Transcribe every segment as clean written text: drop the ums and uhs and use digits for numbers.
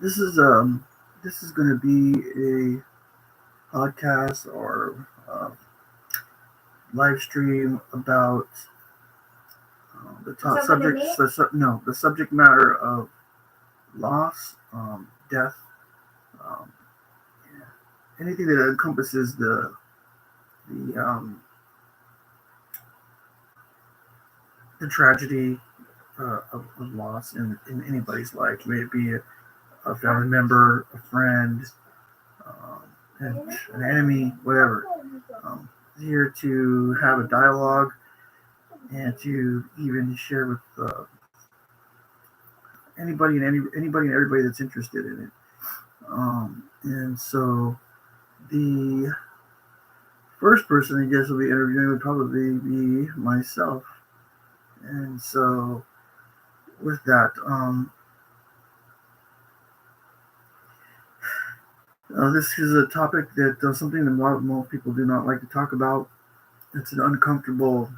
This is going to be a podcast or live stream about the top subjects. The subject matter of loss, death, um, anything that encompasses the the tragedy of loss in anybody's life, may it be a family member, a friend, um, an enemy, whatever. Um, Here to have a dialogue and to even share with anybody and everybody that's interested in it. And so the first person I guess will be interviewing would probably be myself. And so with that, this is a topic that something that most people do not like to talk about. It's an uncomfortable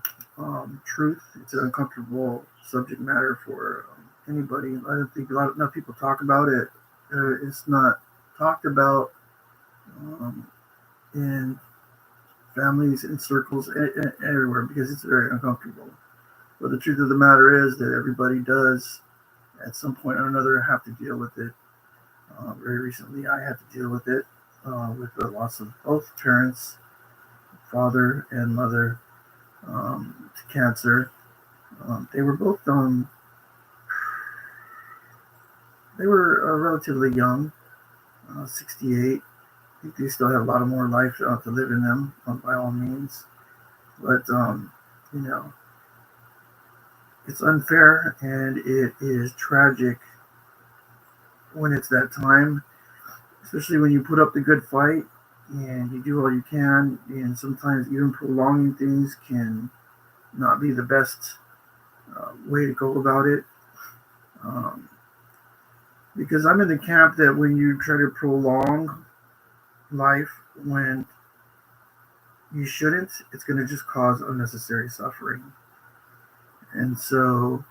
truth. It's an uncomfortable subject matter for anybody. I don't think enough people talk about it. It's not talked about um, in families, in circles, everywhere because it's very uncomfortable. But the truth of the matter is that everybody does, at some point or another, have to deal with it. Very recently, I had to deal with it with the loss of both parents, father and mother, to cancer. They were both they were relatively young, 68. I think they still have a lot of more life to live in them, by all means. But you know, it's unfair and it is tragic when it's that time, especially when you put up the good fight and you do all you can, and sometimes even prolonging things can not be the best way to go about it. Um, because I'm in the camp that when you try to prolong life when you shouldn't, it's going to just cause unnecessary suffering. And so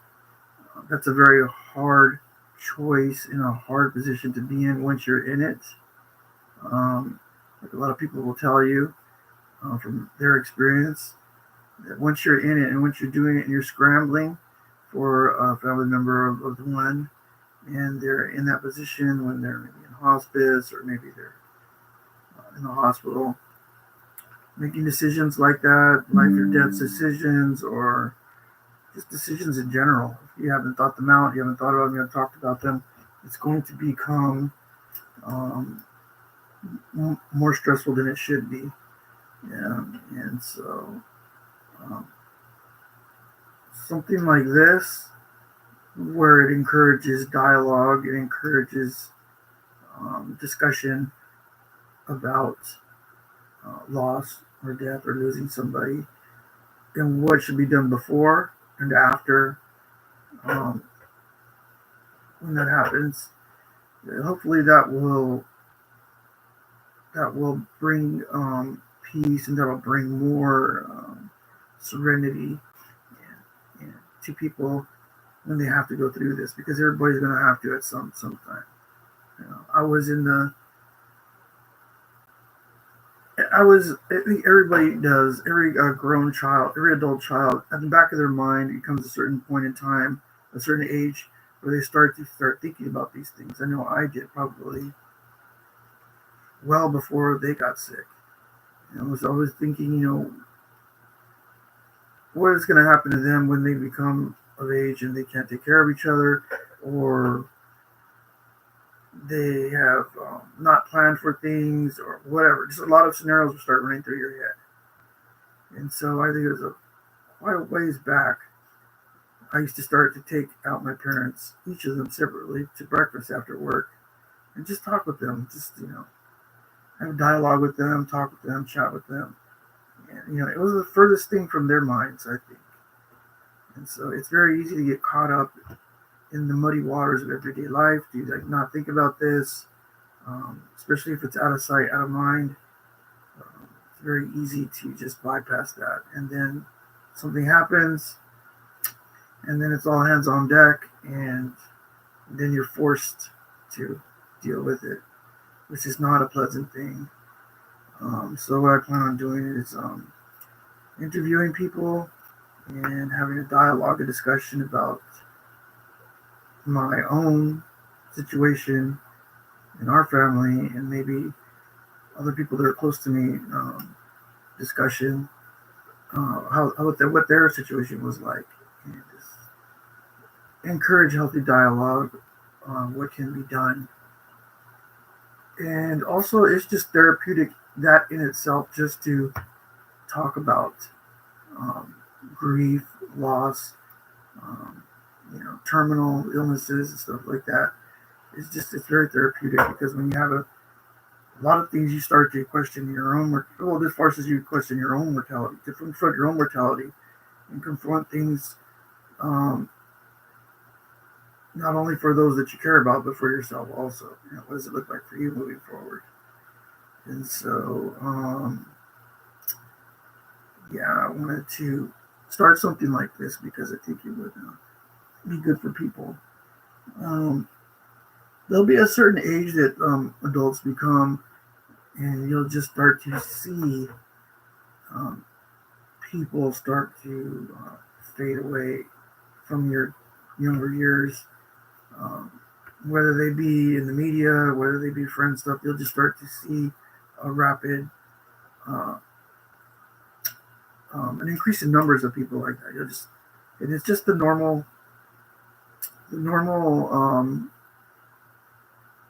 that's a very hard choice and a hard position to be in once you're in it. Like a lot of people will tell you from their experience that once you're in it and once you're doing it and you're scrambling for a family member of the one, and they're in that position when they're maybe in hospice or maybe they're in the hospital, making decisions like that, life or death decisions, or just decisions in general. If you haven't thought them out, you haven't thought about them, you haven't talked about them, it's going to become um, more stressful than it should be. Yeah, and so um, something like this, where it encourages dialogue, it encourages discussion about loss or death or losing somebody, and what should be done before and after um, when that happens. Hopefully, that will bring peace, and that will bring more serenity to people when they have to go through this, because everybody's going to have to at some time. I was in the I was. I think everybody does. Every grown child, every adult child, at the back of their mind, it comes a certain point in time, a certain age, where they start thinking about these things. I know I did probably well before they got sick. I was always thinking, what is going to happen to them when they become of age and they can't take care of each other, or they have not planned for things, or whatever. Just a lot of scenarios will start running through your head. And so I think it was quite a ways back. I used to start to take out my parents, each of them separately, to breakfast after work, and just talk with them. Just have a dialogue with them, talk with them, chat with them. And it was the furthest thing from their minds, I think. And so it's very easy to get caught up in the muddy waters of everyday life. Do you not think about this? Especially if it's out of sight, out of mind. It's very easy to just bypass that. And then something happens, and then it's all hands on deck, and then you're forced to deal with it, which is not a pleasant thing. So what I plan on doing is interviewing people and having a dialogue, a discussion about my own situation in our family and maybe other people that are close to me. Discussion what their situation was like, and just encourage healthy dialogue on what can be done. And also, it's just therapeutic that in itself, just to talk about um, grief, loss, um, terminal illnesses and stuff like that. It's very therapeutic because when you have a lot of things, you start to question your own. Well, this forces you to question your own mortality, to confront your own mortality, and confront things um, not only for those that you care about, but for yourself also. What does it look like for you moving forward? And so, I wanted to start something like this because I think it would be good for people. Um, there'll be a certain age that adults become, and you'll just start to see um, people start to fade away from your younger years, um, whether they be in the media, whether they be friend stuff. You'll just start to see a rapid, uh, an increase in numbers of people like that. And it's just the normal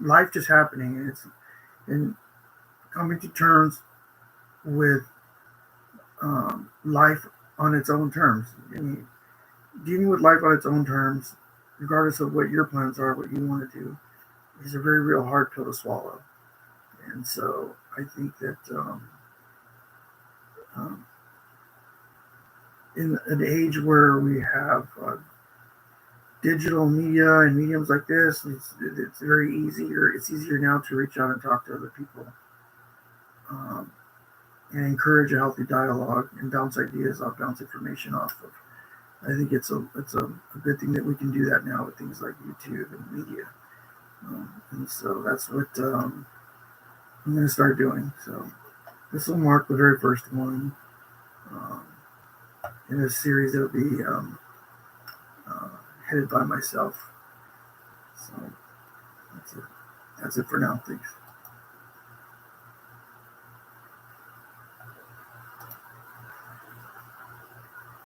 life just happening, and it's and coming to terms with life on its own terms. I mean, dealing with life on its own terms, regardless of what your plans are, what you want to do, is a very real hard pill to swallow. And so I think that um, in an age where we have digital media and mediums like this, it's very easier. It's easier now to reach out and talk to other people, um, and encourage a healthy dialogue and bounce ideas off, bounce information off of. I think it's a good thing that we can do that now with things like YouTube and media. And so that's what I'm going to start doing. So this will mark the very first one um, in a series that will be uh, headed by myself. So that's it. That's it for now. Thanks.